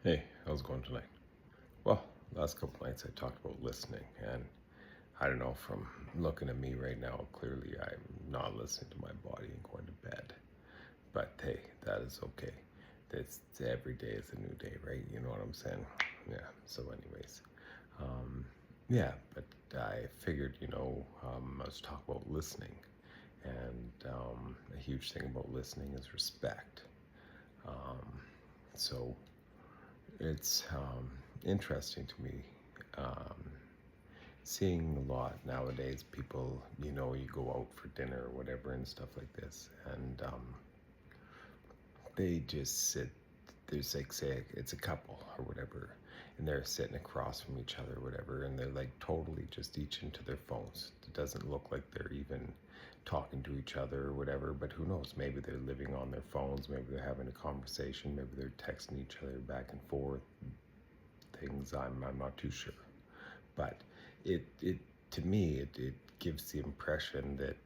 Hey, how's it going tonight? Well, last couple nights I talked about listening, and I don't know, from looking at me right now, clearly I'm not listening to my body and going to bed. But hey, that is okay. That's every day is a new day, right? You know what I'm saying? Yeah. So, anyways, um, yeah. But I figured, I was talking about listening, and a huge thing about listening is respect. Um, so it's interesting to me, um, seeing a lot nowadays. People, you go out for dinner or whatever and stuff like this, and they just sit. There's like, say it's a couple or whatever, and they're sitting across from each other or whatever, and they're like totally just each into their phones. It doesn't look like they're even talking to each other or whatever, but who knows? Maybe they're living on their phones, maybe they're having a conversation, maybe they're texting each other back and forth things. I'm not too sure, but it to me it gives the impression that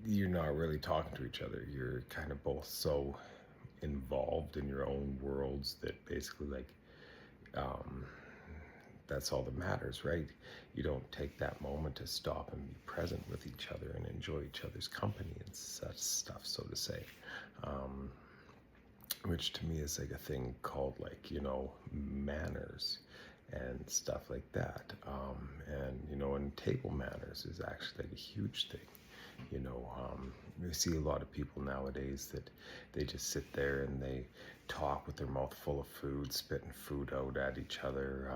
you're not really talking to each other. You're kind of both so involved in your own worlds that basically um, that's all that matters, right? You don't take that moment to stop and be present with each other and enjoy each other's company and such stuff, so to say. Um, which to me is like a thing called manners and stuff like that. And table manners is actually like a huge thing. We see a lot of people nowadays that they just sit there and they talk with their mouth full of food, spitting food out at each other,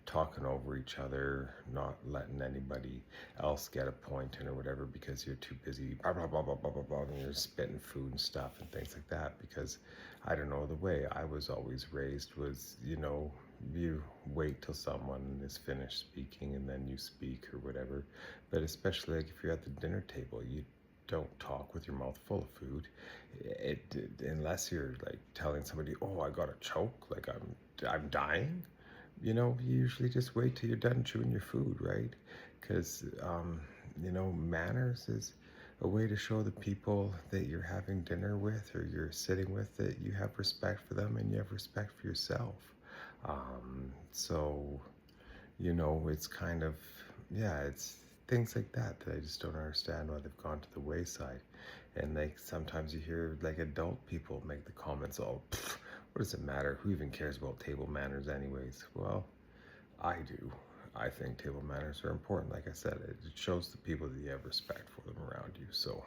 talking over each other, not letting anybody else get a point in or whatever because you're too busy, blah, blah, blah, blah, blah, blah, blah, and you're spitting food and stuff and things like that. Because I don't know, the way I was always raised was, you wait till someone is finished speaking and then you speak or whatever. But especially like if you're at the dinner table, you don't talk with your mouth full of food. Unless you're like telling somebody, "Oh, I got a choke, like I'm dying." You usually just wait till you're done chewing your food, right? Because manners is a way to show the people that you're having dinner with or you're sitting with that you have respect for them and you have respect for yourself. So it's kind of, yeah, it's things like that I just don't understand why they've gone to the wayside. And like sometimes you hear like adult people make the comments, "Oh, pfft, what does it matter? Who even cares about table manners, anyways?" Well, I do. I think table manners are important. Like I said, it shows the people that you have respect for them around you. So